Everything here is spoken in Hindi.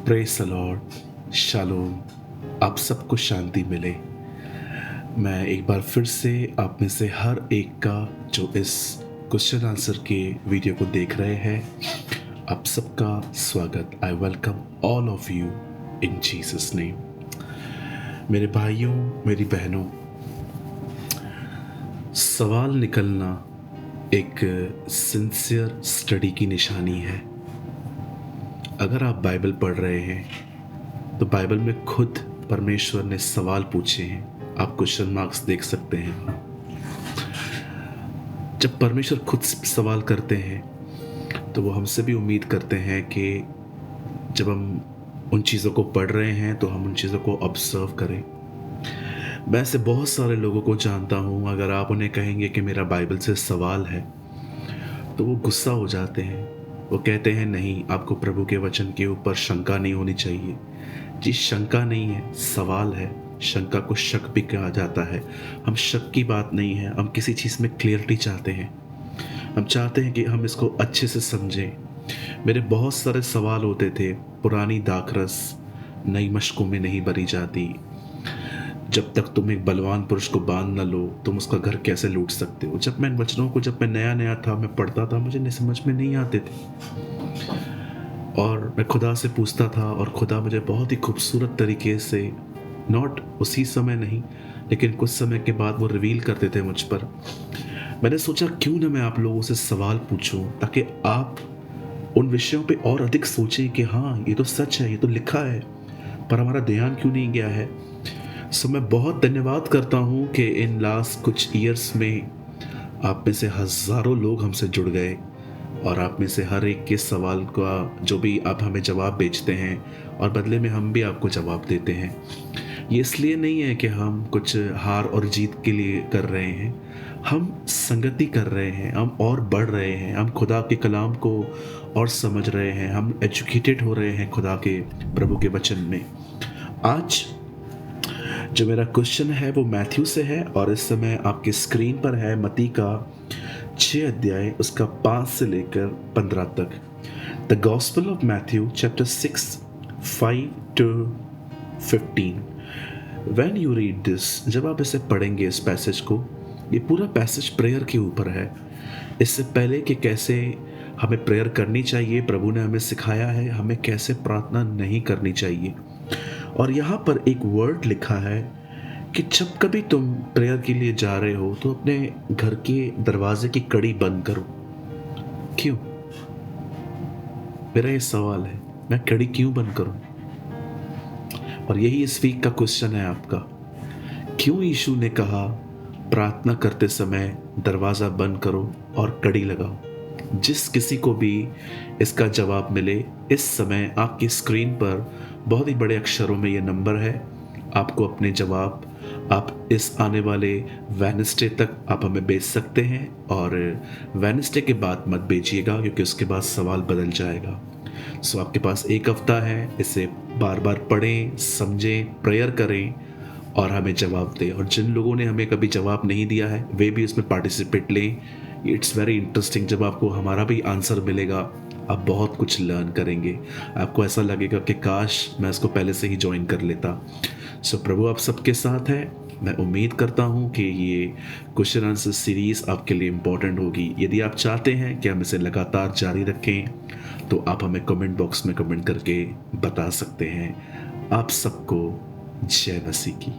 Praise the Lord, shalom. आप सबको शांति मिले। मैं एक बार फिर से आप में से हर एक का जो इस क्वेश्चन आंसर के वीडियो को देख रहे हैं, आप सबका स्वागत। I welcome all of you in Jesus name. मेरे भाइयों, मेरी बहनों, सवाल निकलना एक सिंसियर स्टडी की निशानी है। अगर आप बाइबल पढ़ रहे हैं तो बाइबल में खुद परमेश्वर ने सवाल पूछे हैं। आप क्वेश्चन मार्क्स देख सकते हैं। जब परमेश्वर खुद सवाल करते हैं तो वो हमसे भी उम्मीद करते हैं कि जब हम उन चीज़ों को पढ़ रहे हैं तो हम उन चीज़ों को ऑब्जर्व करें। मैं ऐसे बहुत सारे लोगों को जानता हूँ, अगर आप उन्हें कहेंगे कि मेरा बाइबल से सवाल है तो वो गुस्सा हो जाते हैं। वो कहते हैं नहीं, आपको प्रभु के वचन के ऊपर शंका नहीं होनी चाहिए। जी, शंका नहीं है, सवाल है। शंका को शक भी कहा जाता है। हम शक की बात नहीं है, हम किसी चीज़ में क्लियरिटी चाहते हैं। हम चाहते हैं कि हम इसको अच्छे से समझें। मेरे बहुत सारे सवाल होते थे। पुरानी दाखरस नई मशकों में नहीं भरी जाती। जब तक तुम एक बलवान पुरुष को बांध न लो, तुम उसका घर कैसे लूट सकते हो। जब मैं इन वचनों को जब मैं नया नया था, मैं पढ़ता था, मुझे नहीं समझ में नहीं आते थे और मैं खुदा से पूछता था और खुदा मुझे बहुत ही खूबसूरत तरीके से, नॉट उसी समय नहीं लेकिन कुछ समय के बाद वो रिवील करते थे मुझ पर। मैंने सोचा क्यों ना मैं आप लोगों से सवाल पूछूं ताकि आप उन विषयों पे और अधिक सोचें कि हाँ, ये तो सच है, ये तो लिखा है, पर हमारा ध्यान क्यों नहीं गया है। सो मैं बहुत धन्यवाद करता हूँ कि इन लास्ट कुछ ईयर्स में आप में से हज़ारों लोग हमसे जुड़ गए और आप में से हर एक के सवाल का जो भी आप हमें जवाब भेजते हैं और बदले में हम भी आपको जवाब देते हैं। ये इसलिए नहीं है कि हम कुछ हार और जीत के लिए कर रहे हैं, हम संगति कर रहे हैं, हम और बढ़ रहे हैं, हम खुदा के कलाम को और समझ रहे हैं, हम एजुकेटेड हो रहे हैं खुदा के प्रभु के वचन में। आज जो मेरा क्वेश्चन है वो मैथ्यू से है और इस समय आपकी स्क्रीन पर है मत्ती का 6 अध्याय, उसका 5 से लेकर 15 तक। The gospel of Matthew chapter 6 5 to 15। When you read this, जब आप इसे पढ़ेंगे इस पैसेज को, ये पूरा पैसेज प्रेयर के ऊपर है। इससे पहले कि कैसे हमें प्रेयर करनी चाहिए, प्रभु ने हमें सिखाया है हमें कैसे प्रार्थना नहीं करनी चाहिए। और यहाँ पर एक वर्ड लिखा है कि जब कभी तुम प्रेयर के लिए जा रहे हो तो अपने घर के दरवाजे की कड़ी बंद करो। क्यों? मेरा ये सवाल है, मैं कड़ी क्यों बंद करूं? और यही इस वीक का क्वेश्चन है आपका। क्यों यीशु ने कहा प्रार्थना करते समय दरवाज़ा बंद करो और कड़ी लगाओ? जिस किसी को भी इसका जवाब मिले, इस समय आपकी स्क्रीन पर बहुत ही बड़े अक्षरों में ये नंबर है। आपको अपने जवाब आप इस आने वाले वेडनेसडे तक आप हमें भेज सकते हैं और वेडनेसडे के बाद मत भेजिएगा क्योंकि उसके बाद सवाल बदल जाएगा। सो आपके पास एक हफ्ता है, इसे बार बार पढ़ें, समझें, प्रेयर करें और हमें जवाब दें। और जिन लोगों ने हमें कभी जवाब नहीं दिया है वे भी इसमें पार्टिसिपेट लें। It's very interesting. जब आपको हमारा भी आंसर मिलेगा आप बहुत कुछ लर्न करेंगे। आपको ऐसा लगेगा कि काश मैं इसको पहले से ही ज्वाइन कर लेता। सो प्रभु आप सबके साथ है। मैं उम्मीद करता हूँ कि ये क्वेश्चन आंसर सीरीज़ आपके लिए इम्पोर्टेंट होगी। यदि आप चाहते हैं कि हम इसे लगातार जारी रखें तो आप हमें कमेंट बॉक्स में कमेंट करके बता सकते हैं। आप सबको जय मसीह की।